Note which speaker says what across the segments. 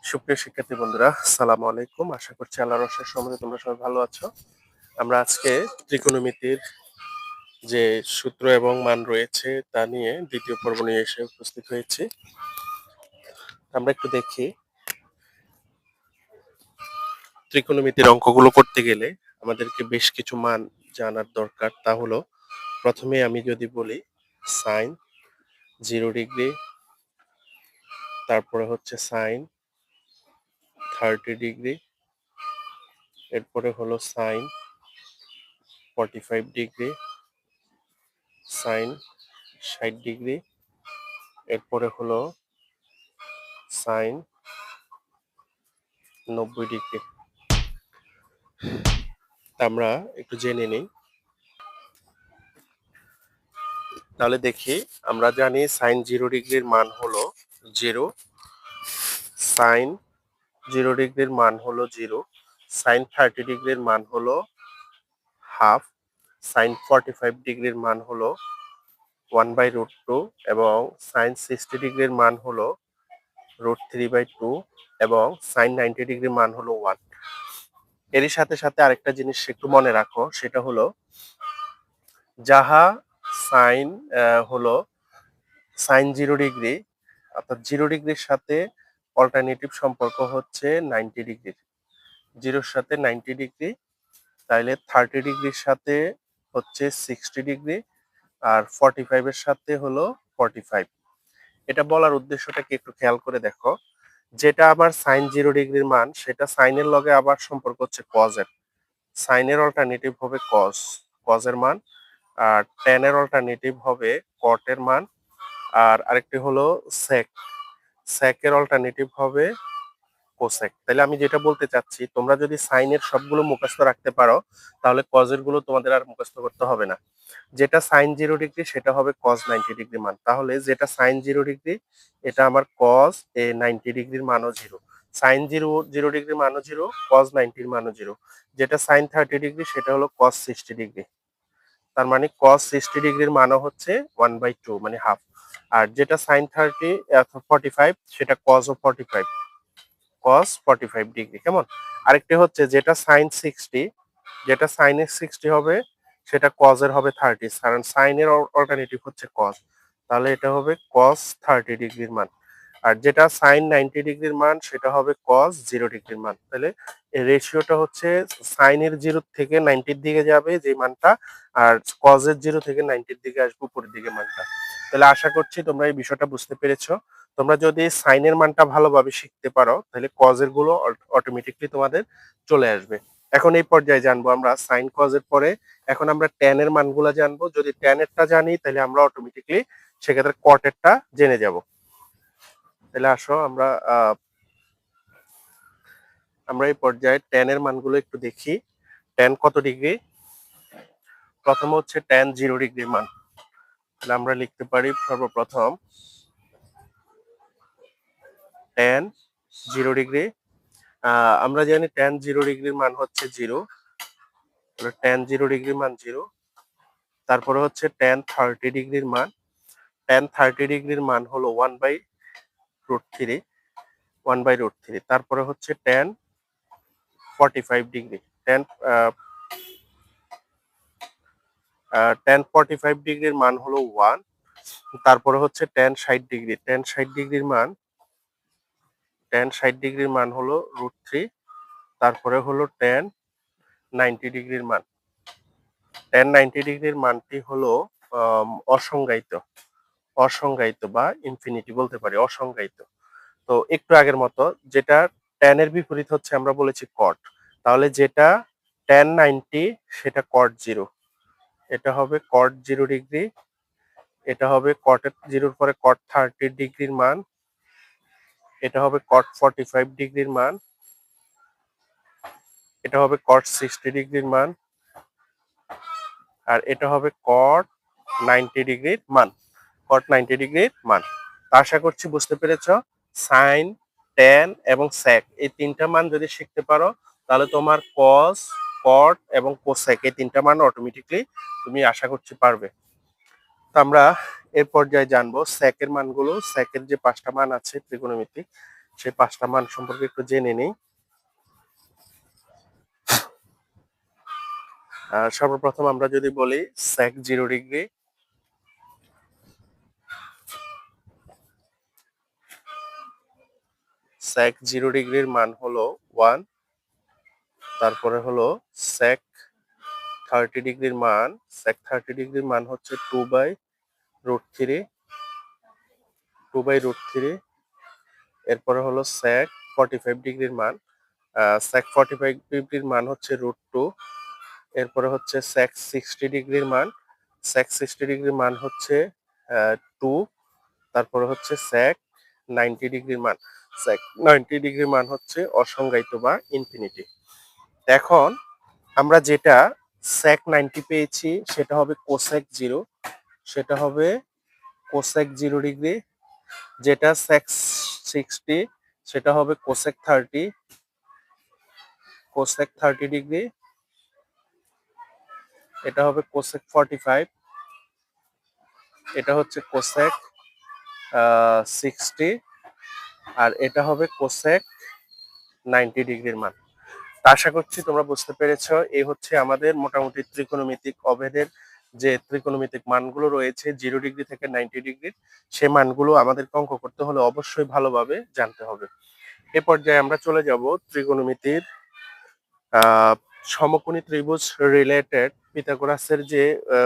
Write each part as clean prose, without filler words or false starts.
Speaker 1: সুপ্রিয় শিক্ষার্থী বন্ধুরা, আসসালামু আলাইকুম। আশা করছি আল্লাহর অশেষ রহমতে তোমরা সবাই ভালো আছো। আমরা আজকে ত্রিকোণমিতির যে সূত্র এবং মান রয়েছে তা নিয়ে দ্বিতীয় পর্ব নিয়ে এসে উপস্থিত হয়েছি। আমরা একটু দেখি, ত্রিকোণমিতির অঙ্কগুলো করতে গেলে আমাদেরকে বেশ কিছু মান জানার দরকার। তা হলো, প্রথমে আমি যদি বলি সাইন 0 ডিগ্রি, তারপরে হচ্ছে সাইন 30 ডিগ্রি, এরপরে হলো সাইন 45 ডিগ্রি, সাইন 60 ডিগ্রি, এরপরে হলো সাইন 90 ডিগ্রি। আমরা একটু জেনে নিই। তাহলে দেখি, আমরা জানি সাইন 0 ডিগ্রির মান হলো 0, সাইন 0 ডিগ্রির মান হলো 0, সাইন 30 ডিগ্রির মান হলো হাফ, সাইন 45 ডিগ্রির মান হলো 1/√2, এবং সাইন 60 ডিগ্রির মান হলো √3/2, এবং সাইন 90 ডিগ্রির মান হলো 1। এরই সাথে সাথে আরেকটা জিনিস একটু মনে রাখো, সেটা হলো যাহা সাইন হলো সাইন 0 ডিগ্রি, অর্থাৎ 0 ডিগ্রির সাথে অল্টারনেটিভ সম্পর্ক হচ্ছে 90 ডিগ্রির, 0-র সাথে 90 ডিগ্রি, তাইলে 30 ডিগ্রির সাথে হচ্ছে 60 ডিগ্রি, আর 45-এর সাথে হলো 45। এটা বলার উদ্দেশ্যটা কি একটু খেয়াল করে দেখো, যেটা আমার সাইন 0 ডিগ্রির মান সেটা সাইনের লগে আবার সম্পর্ক হচ্ছে কজের, সাইনের অল্টারনেটিভ হবে কজ, কজের মান, আর ট্যানের অল্টারনেটিভ হবে কটের মান, আর আরেকটি হলো সেক, সেকের অল্টারনেটিভ হবে কোসেক। তাহলে আমি যেটা বলতে চাচ্ছি, তোমরা যদি সাইনের সবগুলো মুখস্থ রাখতে পারো তাহলে কজের গুলো তোমাদের আর মুখস্থ করতে হবে না। যেটা সাইন 0 ডিগ্রি সেটা হবে কজ 90 ডিগ্রি মান, তাহলে যেটা সাইন 0 ডিগ্রি এটা আমার কজ 90 ডিগ্রির মানও 0, সাইন 0 ডিগ্রির মানও 0, কজ 90-র মানও 0। যেটা সাইন 30 ডিগ্রি সেটা হলো কজ 60 ডিগ্রি, তার মানে কস 60 ডিগ্রির মানও হচ্ছে 1/2 মানে হাফ। আর যেটা সাইন 45 সেটা কস ও 45, কস 45 ডিগ্রি। কেমন? আরেকটি হচ্ছে যেটা সাইন 60, যেটা সাইনের 60 হবে সেটা কজের হবে 30, কারণ সাইনের অল্টারনেটিভ হচ্ছে কস, তাহলে এটা হবে কস 30 ডিগ্রির মান। আর যেটা সাইন 90 ডিগ্রির মান সেটা হবে কস 0 ডিগ্রির মান। তাহলে এই রেশিওটা হচ্ছে সাইনের 0 থেকে 90-র দিকে যাবে যে মানটা, আর কজের 0 থেকে 90-র দিকে আসবে উপরের দিকে মানটা। তাহলে আশা করছি তোমরা এই বিষয়টা বুঝতে পেরেছো। তোমরা যদি সাইনের মানটা ভালোভাবে শিখতে পারো তাহলে কজের গুলো অটোমেটিকলি তোমাদের চলে আসবে। এখন এই পর্যায়ে জানবো আমরা সাইন কজের পরে, এখন আমরা ট্যান এর মানগুলো জানবো। যদি ট্যান এরটা জানি তাহলে আমরা অটোমেটিকলি সেক্ষেত্রে কট এরটা জেনে যাব। তাহলে আসো আমরা এই পর্যায়ে ট্যান এর মানগুলো একটু দেখি। ট্যান কত ডিগ্রি? প্রথম হচ্ছে ট্যান 0 ডিগ্রির মান। তাহলে আমরা লিখতে পারি সর্বপ্রথম ট্যান 0 ডিগ্রি। আমরা জানি ট্যান 0 ডিগ্রির মান হচ্ছে 0, ট্যান 0 ডিগ্রির মান 0। তারপরে হচ্ছে ট্যান 30 ডিগ্রির মান, ট্যান 30 ডিগ্রির মান হলো 1/√3, 1/√3। তারপরে হচ্ছে ট্যান 45 ডিগ্রি, ট্যান 45 ডিগ্রির মান হলো 1। তারপরে হচ্ছে ট্যান 60 ডিগ্রি, ট্যান 60 ডিগ্রির মান হলো √3। তারপরে হলো ট্যান 90 ডিগ্রির মান, ট্যান 90 ডিগ্রির মানটি হলো অসংজ্ঞায়িত, অসংজ্ঞায়িত বা ইনফিনিটি বলতে পারি, অসংজ্ঞায়িত। তো একটু আগের মতো, যেটা ট্যানের বিপরীত হচ্ছে আমরা বলেছি কট, তাহলে যেটা ট্যান 90 সেটা কট 0, এটা হবে কট 0 ডিগ্রি, এটা হবে কটের 0-র পরে কট 30 ডিগ্রির মান, এটা হবে কট 45 ডিগ্রির মান, এটা হবে কট 60 ডিগ্রির মান, আর এটা হবে কট 90 ডিগ্রির মান, কট 90 ডিগ্রির মান। আশা করছি বুঝতে পেরেছ। সাইন, ট্যান এবং স্যাক এই তিনটা মান যদি শিখতে পারো তাহলে তোমার কস, কট এবং কোসেক এই তিনটা মান অটোমেটিকলি তুমি আশা করছি পারবে। তো আমরা এর পর্যায়ে জানবো স্যাকের মানগুলো। স্যাকের যে 5টা মান আছে ত্রিকোণমিতিক, সেই 5টা মান সম্পর্কে একটু জেনে নেই। সর্বপ্রথম আমরা যদি বলি sec 0 ডিগ্রি, sec 0 ডিগ্রির মান হলো 1। তারপরে হলো sec 30 ডিগ্রির মান, sec 30 ডিগ্রির মান হচ্ছে 2/√3, 2/√3। এরপরে হলো sec 45 ডিগ্রির মান, sec 45 ডিগ্রির মান হচ্ছে √2। এরপরে হচ্ছে sec 60 ডিগ্রির মান, sec 60 ডিগ্রির মান হচ্ছে 2। তারপরে হচ্ছে sec 90 ডিগ্রির মান, sec 90 ডিগ্রির মান হচ্ছে অসংজ্ঞায়িত বা ইনফিনিটি। এখন আমরা যেটা sec 90 পেয়েছি সেটা হবে cosec 0, সেটা হবে cosec 0 ডিগ্রি। যেটা sec 60 সেটা হবে cosec 30, cosec 30 ডিগ্রি। এটা হবে cosec 45, এটা হচ্ছে cosec 60, আর এটা হবে cosec 90 ডিগ্রির মান। আশা করছি তোমরা বুঝতে পেরেছো। এই হচ্ছে আমাদের মোটামুটি ত্রিকোণমিতিক অভেদের যে ত্রিকোণমিতিক মানগুলো রয়েছে 0 ডিগ্রি থেকে 90 ডিগ্রির, সে মানগুলো আমাদেরকে অঙ্ক করতে হলে অবশ্যই ভালোভাবে জানতে হবে। এ পর্যায়ে আমরা চলে যাব ত্রিকোণমিতির সমকোণী ত্রিভুজ রিলেটেড পিথাগোরাসের যে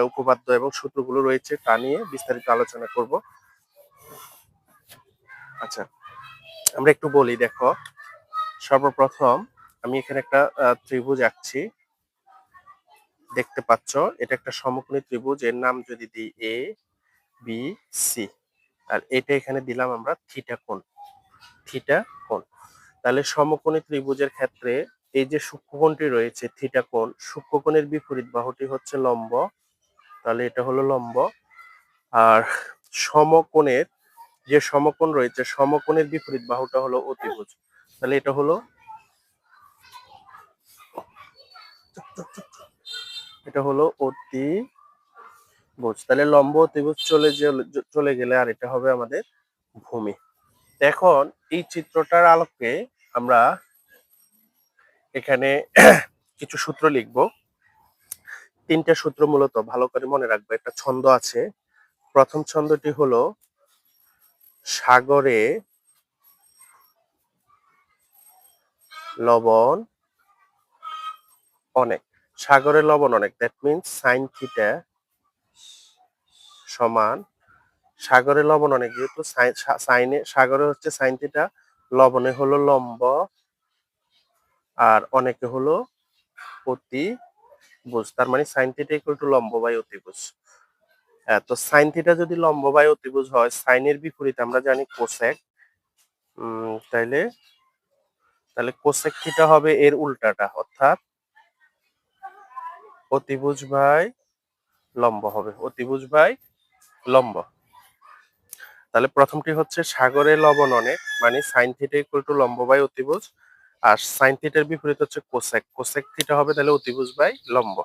Speaker 1: উপপাদ্য এবং সূত্রগুলো রয়েছে তা নিয়ে বিস্তারিত আলোচনা করব। আচ্ছা, আমরা একটু বলি। দেখো, সর্বপ্রথম আমি এখানে একটা ত্রিভুজ আঁকছি, দেখতে পাচ্ছ এটা একটা সমকোণী ত্রিভুজ। এর নাম যদি দিই এ বি সি, আর এটা এখানে দিলাম আমরা থিটা কোণ, থিটা কোণ। তাহলে সমকোণী ত্রিভুজের ক্ষেত্রে এই যে সূক্ষ্মকোণটি রয়েছে থিটা কোণ, সূক্ষ্মকোণের বিপরীত বাহুটি হচ্ছে লম্ব, তাহলে এটা হলো লম্ব। আর সমকোণের যে সমকোণ রয়েছে সমকোণের বিপরীত বাহুটা হলো অতিভুজ, তাহলে এটা হলো, এটা হলো অতিভুজ। তাহলে লম্ব অতিভুজ চলে গেলে আর এটা হবে আমাদের ভূমি। এখন এই চিত্রটার আলোকে আমরা এখানে কিছু সূত্র লিখব। 3টে সূত্র মূলত ভালো করে মনে রাখবে। একটা ছন্দ আছে। প্রথম ছন্দটি হলো সাগরে লবণ অনেক, সাগরে লবণ অনেক, দ্যাট মিনস সাইন থিটা সমান, সাগরে লবণ অনেক যেহেতু সাইনে সাগরে হচ্ছে সাইন থিটা, লবণে হলো লম্ব, আর অনেকে হলো অতিভুজ। তার মানে সাইন থিটা ইকুয়াল টু লম্ব বাই অতিভুজ। তো সাইন থিটা যদি লম্ব বাই অতিভুজ হয়, সাইনের বিপরীত আমরা জানি কোসেক। তাইলে তাহলে কোসেক থিটা হবে এর উল্টাটা, অর্থাৎ অতিভুজ বাই লম্ব হবে, অতিভুজ বাই লম্ব। তাহলে প্রথমটি হচ্ছে সাগরে লবণ অনেক, মানে সাইন থিটা ইকুয়াল টু লম্ব বাই অতিভুজ। আর সাইন থিটার বিপরীত হচ্ছে কোসেক, কোসেক থিটা হবে তাহলে অতিভুজ বাই লম্ব।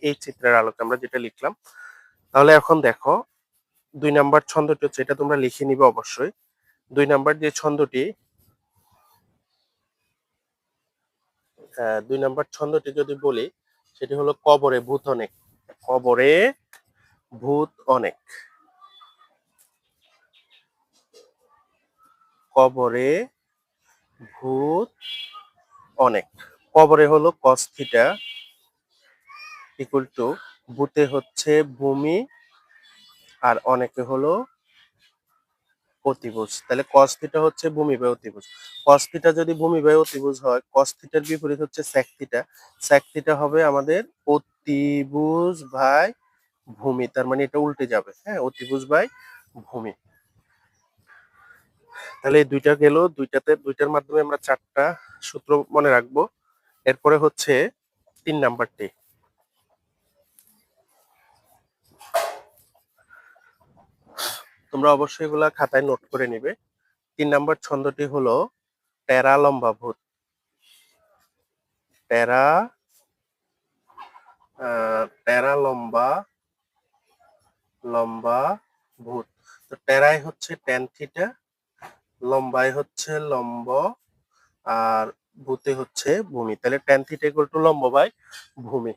Speaker 1: এই চিত্রের আলোকে আমরা যেটা লিখলাম। তাহলে এখন দেখো 2 নাম্বার ছন্দটি হচ্ছে, এটা তোমরা লিখে নিবে অবশ্যই। 2 নাম্বার যে ছন্দটি, 2 নাম্বার ছন্দটি যদি বলি সেটি হলো কবরে ভূত অনেক, কবরে ভূত অনেক, কবরে ভূত অনেক। কবরে হলো কস থিটা ইকুয়াল টু, ভূতে হচ্ছে ভূমি, আর অনেকে হলো অতিভুজ। তাহলে cos থিটা হচ্ছে ভূমি বাই অতিভুজ। cos থিটা যদি ভূমি বাই অতিভুজ হয়, cos থিটার বিপরীত হচ্ছে sec থিটা, sec থিটা হবে আমাদের অতিভুজ বাই ভূমি। তার মানে এটা উল্টে যাবে, হ্যাঁ, অতিভুজ বাই ভূমি। তাহলে এই দুইটা গেল, দুইটার মাধ্যমে আমরা 4টা সূত্র মনে রাখবো। এরপরে হচ্ছে 3 নাম্বারটি। তোমরা অবশ্যই এগুলা খাতায় নোট করে নিবে। 3 নাম্বার ছন্দটি হলো টেরা লম্বা ভূত, টেরা টেরা লম্বা লম্বা ভূত। তো টেরাই হচ্ছে ট্যান থিটা, লম্বায় হচ্ছে লম্ব আর ভূতে হচ্ছে ভূমি, তাহলে ট্যান থিটা ইকুয়াল টু লম্ব বাই ভূমি।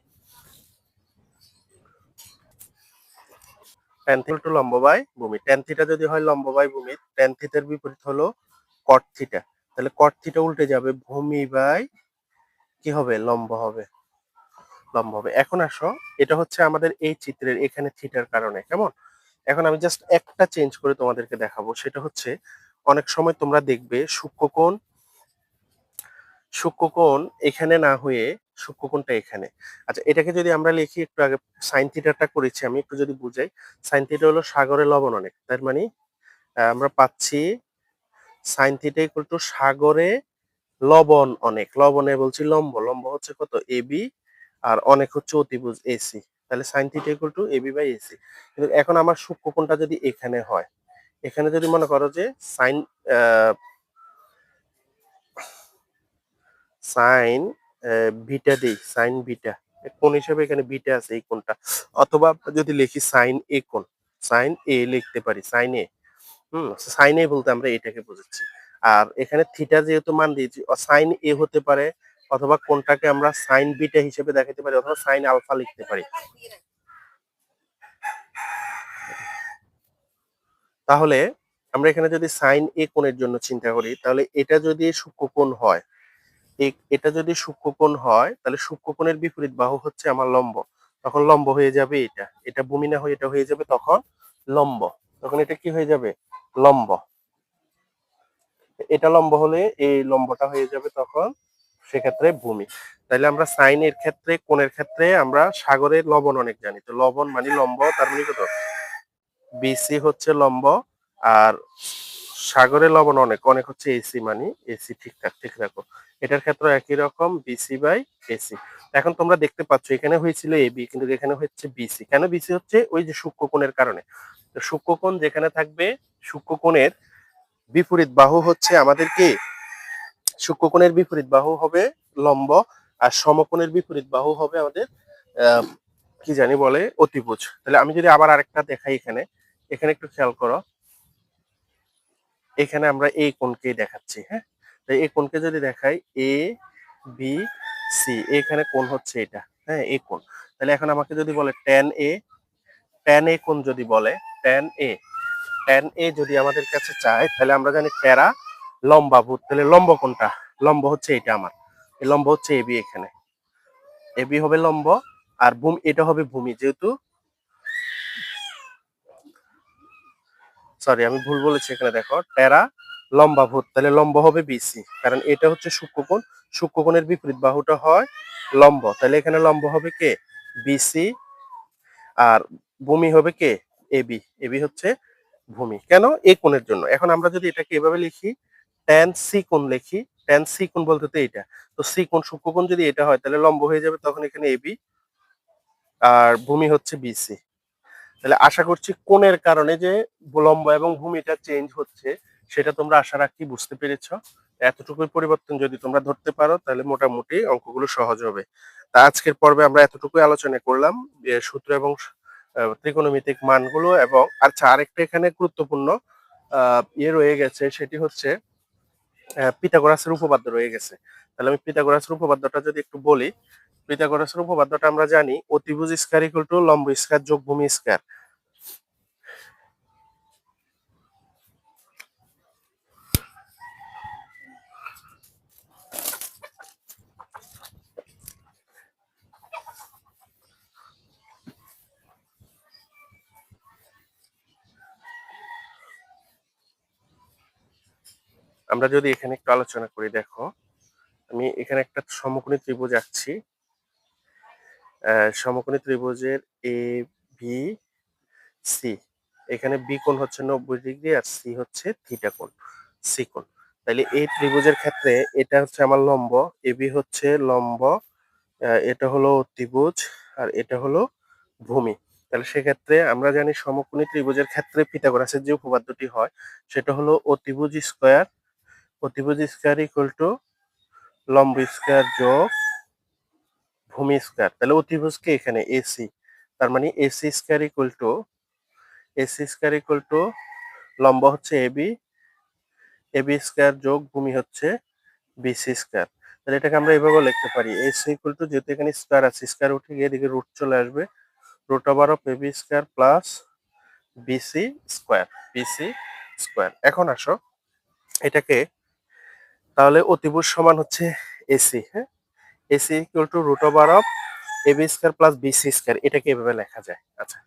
Speaker 1: ট্যান থিটা টু লম্ব বাই ভূমি, ট্যান থিটা যদি হয় লম্ব বাই ভূমি, ট্যান থিটার বিপরীত হলো কট থিটা, তাহলে কট থিটা উল্টে যাবে, ভূমি বাই কি হবে, লম্ব হবে, লম্ব হবে। এখন আসো, এটা হচ্ছে আমাদের এই চিত্রের এখানে থিটার কারণে, কেমন? এখন আমি জাস্ট একটা চেঞ্জ করে তোমাদেরকে দেখাবো, সেটা হচ্ছে অনেক সময় তোমরা দেখবে সূক্ষ্মকোণ, সূক্ষ্মকোণ এখানে না হয়ে সূক্ষ্মকোণটা এখানে। আচ্ছা, এটাকে যদি আমরা লিখি, একটু আগে সাইন থিটাটা করেছি, আমি একটু যদি বুঝাই, সাইন থিটা হলো সাগরে লবণ অনেক, তার মানে আমরা পাচ্ছি সাইন থিটা ইকুয়াল টু সাগরে লবণ অনেক, লবণে বলছি লম্ব, লম্ব হচ্ছে কত, এবি, আর অনেক হচ্ছে অতিভুজ এসি, তাহলে sine theta equal to AB by AC. কিন্তু এখন আমার সূক্ষ্মকোণটা যদি এখানে হয়, এখানে যদি মনে করো যে সাইন সাইন বিটা দেই, সাইন বিটা কোণ হিসেবে এখানে বিটা আছে এই কোণটা, অথবা যদি লিখি সাইন এ কোণ, সাইন এ লিখতে পারি, সাইন এ, সাইন এ বলতে আমরা এটাকে বোঝাচ্ছি। আর এখানে থিটা যেহেতু মান দিয়েছি, সাইন এ হতে পারে, অথবা কোনটাকে আমরা সাইন বিটা হিসেবে দেখাতে পারি, অথবা সাইন আলফা লিখতে পারি। তাহলে আমরা এখানে যদি সাইন এ কোণের জন্য চিন্তা করি, তাহলে এটা যদি সূক্ষ্মকোণ হয়, এটা যদি সূক্ষ্মকোণ হয়, তাহলে সূক্ষ্মকোণের বিপরীত বাহু হচ্ছে আমার লম্ব, তখন লম্ব হয়ে যাবে এটা, এটা ভূমি না হয়ে এটা হয়ে যাবে তখন লম্ব, তখন এটা কি হয়ে যাবে, লম্ব। এটা লম্ব হলে এই লম্বটা হয়ে যাবে তখন সেক্ষেত্রে ভূমি। তাইলে আমরা সাইনের ক্ষেত্রে, কোণের ক্ষেত্রে আমরা সাগরের লবণ অনেক জানি, তো লবণ মানে লম্ব, তার মানে কত, বিসি হচ্ছে লম্ব, আর সাগরে লবণ অনেক, অনেক হচ্ছে এসি, মানে এসি, ঠিকঠাক, ঠিক রাখো। এটার ক্ষেত্রে একই রকম, বিসি বাই এসি। এখন তোমরা দেখতে পাচ্ছ এখানে হয়েছিল এবি, কিন্তু এখানে হচ্ছে বিসি, কেন বিসি হচ্ছে, ওই যে সূক্ষ্মকোণের কারণে। তো সূক্ষ্মকোণ যেখানে থাকবে, সূক্ষ্মকোণের বিপরীত বাহু হচ্ছে আমাদের কি, সূক্ষ্মকোণের বিপরীত বাহু হবে লম্ব, আর সমকোণের বিপরীত বাহু হবে আমাদের আহ, কি জানি বলে, অতিভুজ। তাহলে আমি যদি আবার আরেকটা দেখাই, এখানে, এখানে একটু খেয়াল করো, এখানে আমরা এই কোণকেই দেখাচ্ছি, হ্যাঁ, তো এই কোণকে যদি দেখাই, এ বি সি, এখানে কোণ হচ্ছে এটা, হ্যাঁ, এই কোণ। তাহলে এখন আমাকে যদি বলে ট্যান এ, ট্যান এ কোণ যদি বলে, ট্যান এ, ট্যান এ যদি আমাদের কাছে চায়, তাহলে আমরা জানি প্যারা লম্বাভূত, তাহলে লম্ব কোনটা, লম্ব হচ্ছে এটা আমার, এই লম্ব হচ্ছে এবি, এখানে এবি হবে লম্ব, আর ভূমি এটা হবে ভূমি, যেহেতু, সরি আমি ভুল বলেছি, এখানে দেখো প্যারা লম্বাভূত, তাহলে লম্ব হবে বিসি, কারণ এটা হচ্ছে সূক্ষ্মকোণ, সূক্ষ্মকোণের বিপরীত বাহুটা হয় লম্ব, তাহলে এখানে লম্ব হবে কে, বিসি, আর ভূমি হবে কে, এবি, এবি হচ্ছে ভূমি। কেন, এই কোণের জন্য। এখন আমরা যদি এটাকে এভাবে লিখি, ট্যান সি কোণ লিখি, ট্যান সি কোণ বলতে তো এটা, তো সি কোণ, সূক্ষ্মকোণ যদি এটা হয়, তাহলে লম্ব হয়ে যাবে তখন এখানে এবি, আর ভূমি হচ্ছে বিসি। তাহলে আশা করছি কোণের কারণে যে লম্ব এবং ভূমিটা চেঞ্জ হচ্ছে, সেটা তোমরা আশা রাখি বুঝতে পেরেছো। এতটুকুই পরিবর্তন যদি তোমরা ধরতে পারো, তাহলে মোটামুটি অঙ্কগুলো সহজ হবে। তা আজকের পর্বে আমরা এতটুকুই আলোচনা করলাম, সূত্র এবং ত্রিকোণমিতিক মানগুলো, এবং আচ্ছা আরেকটা এখানে গুরুত্বপূর্ণ ইয়ে রয়ে গেছে, সেটি হচ্ছে পিথাগোরাসের উপপাদ্য রয়ে গেছে। তাহলে আমি পিথাগোরাসের উপপাদ্যটা যদি একটু বলি, পিথাগোরাসের উপপাদ্যটা আমরা জানি, অতিভুজ স্কয়ার ইকুয়াল টু লম্ব স্কয়ার যোগ ভূমি স্কয়ার। আমরা যদি এখানে একটু আলোচনা করি, দেখো আমি এখানে একটা সমকোণী ত্রিভুজ আঁকছি, সমকোণী ত্রিভুজের এ বি সি, এখানে বি কোণ হচ্ছে 90 ডিগ্রি, আর সি হচ্ছে থিটা কোণ, সি কোণ। তাহলে এই ত্রিভুজের ক্ষেত্রে এটা হচ্ছে আমার লম্ব, এবি হচ্ছে লম্ব, এটা হলো অতিভুজ, আর এটা হলো ভূমি। তাহলে সেক্ষেত্রে আমরা জানি সমকোণী ত্রিভুজের ক্ষেত্রে পিথাগোরাসের যে উপপাদ্যটি হয়, সেটা হলো অতিভুজ স্কয়ার, অতিভুজ স্কয়ার ইকুয়াল টু লম্ব স্কয়ার যোগ ভূমি স্কয়ার। তাহলে অতিভুজকে এখানে এসি, তার মানে AC square equal to, AC square equal two লম্ব হচ্ছে এবি, এবি স্কয়ার যোগ ভূমি হচ্ছে বিসি স্কয়ার। তাহলে এটাকে আমরা এভাবে লিখতে পারি এসি ইকুয়াল টু, যেহেতু এখানে স্কয়ার আছে, স্কয়ার উঠে গিয়ে এদিকে রুট চলে আসবে, root over of AB square plus BC square, BC square. এখন আসো এটাকে, তাহলে অতিভুজ সমান হচ্ছে এসি, হ্যাঁ, AC equal to root over of AB square plus BC square, এটাকে এভাবে লেখা যায়। আচ্ছা,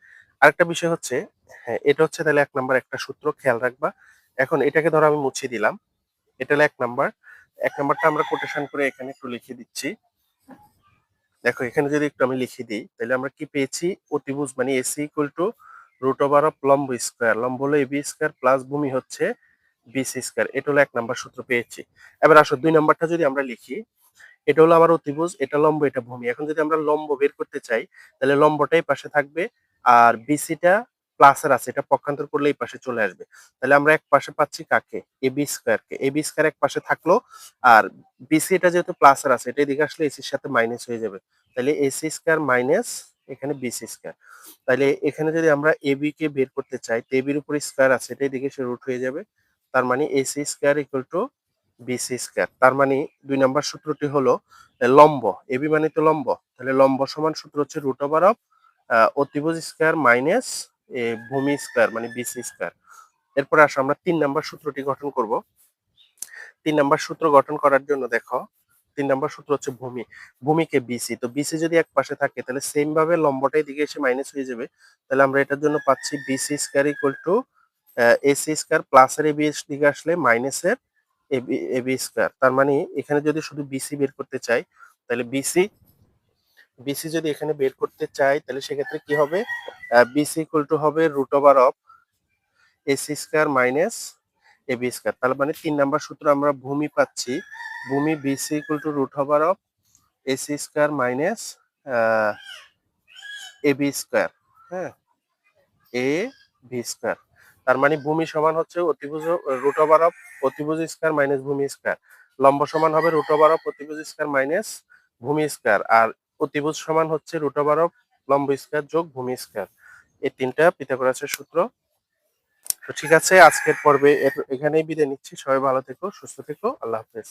Speaker 1: আরেকটা বিষয় হচ্ছে, হ্যাঁ এটা হচ্ছে তাহলে 1 নাম্বার একটা সূত্র, খেয়াল রাখবা। এখন এটাকে ধরো আমি মুছে দিলাম, এটা হলো 1 নাম্বার। 1 নাম্বারটা আমরা কোটেশন করে এখানে একটু লিখে দিচ্ছি। দেখো এখানে যদি একটু আমি লিখে দিই, তাহলে আমরা কি পেয়েছি, অতিভুজ মানে AC equal to root over of লম্ব স্কয়ার, লম্ব হলো এবি স্কয়ার প্লাস ভূমি হচ্ছে বিসি স্কয়ার, এটা হলো 1 নাম্বার সূত্র পেয়েছি। এবার আসো 2 নাম্বারটা যদি আমরা লিখি, এটা হলো আমার অতিভুজ, এটা লম্ব, এটা ভূমি। এখন যদি আমরা লম্ব বের করতে চাই, তাহলে লম্বটাই পাশে থাকবে, আর বিসিটা প্লাসের আছে, এটা পক্ষান্তর করলে এই পাশে চলে আসবে। তাহলে আমরা এক পাশে পাচ্ছি কাকে, এবি স্কয়ার কে, এবি স্কয়ার এক পাশে থাকলো, আর বিসি এটা যেহেতু প্লাসের আছে, এটা এদিকে আসলে এসির সাথে মাইনাস হয়ে যাবে। তাহলে এসি স্কয়ার মাইনাস এখানে বিসি স্কয়ার। তাহলে এখানে যদি আমরা এবি কে বের করতে চাই, তো এবির উপরে স্কয়ার আছে, এটা এদিকে সে রুট হয়ে যাবে। তার মানে AC square equal to BC square. তার মানে 2 নাম্বার সূত্রটি হলো লম্ব, এবি মানে তো লম্ব, তাহলে লম্ব সমান সূত্র হচ্ছে রুট ওভার অফ অতিভুজ স্কয়ার মাইনাস ভূমি স্কয়ার মানে বিসি স্কয়ার। এরপর আসো আমরা 3 নাম্বার সূত্রটি গঠন করব। 3 নাম্বার সূত্র গঠন করার জন্য দেখো, 3 নাম্বার সূত্র হচ্ছে ভূমি, ভূমিকে বিসি, তো বিসি যদি এক পাশে থাকে তাহলে সেম ভাবে লম্বটাই দিকে এসে মাইনাস হয়ে যাবে। তাহলে আমরা এটার জন্য পাচ্ছি BC square equal to AC square plus এর এবি দিকে আসলে মাইনাসের এবি এবি স্কয়ার। তার মানে এখানে যদি শুধু বিসি বের করতে চাই, তাহলে বিসি বিসি যদি এখানে বের করতে চাই, তাহলে সেক্ষেত্রে কি হবে, বিসি ইকুয়াল টু হবে root over of AC square minus AB square. তার মানে 3 নাম্বার সূত্র আমরা ভূমি পাচ্ছি, ভূমি BC equal to root over of AC square minus AB square, হ্যাঁ, এ ভি স্কয়ার। তার মানে ভূমি সমান হচ্ছে অতিভুজ রুট ওভার অফ অতিভুজ স্কয়ার মাইনাস ভূমি স্কয়ার, লম্ব সমান হবে রুট ওভার অফ অতিভুজ স্কয়ার মাইনাস ভূমি স্কয়ার, আর অতিভুজ সমান হচ্ছে রুট ওভার অফ লম্ব স্কয়ার যোগ ভূমি স্কয়ার। এই তিনটা পিথাগোরাসের সূত্র। তো ঠিক আছে, আজকের পর্বে এখানেই বিদায় নিচ্ছি। সবাই ভালো থেকো, সুস্থ থেকো, আল্লাহ হাফেজ।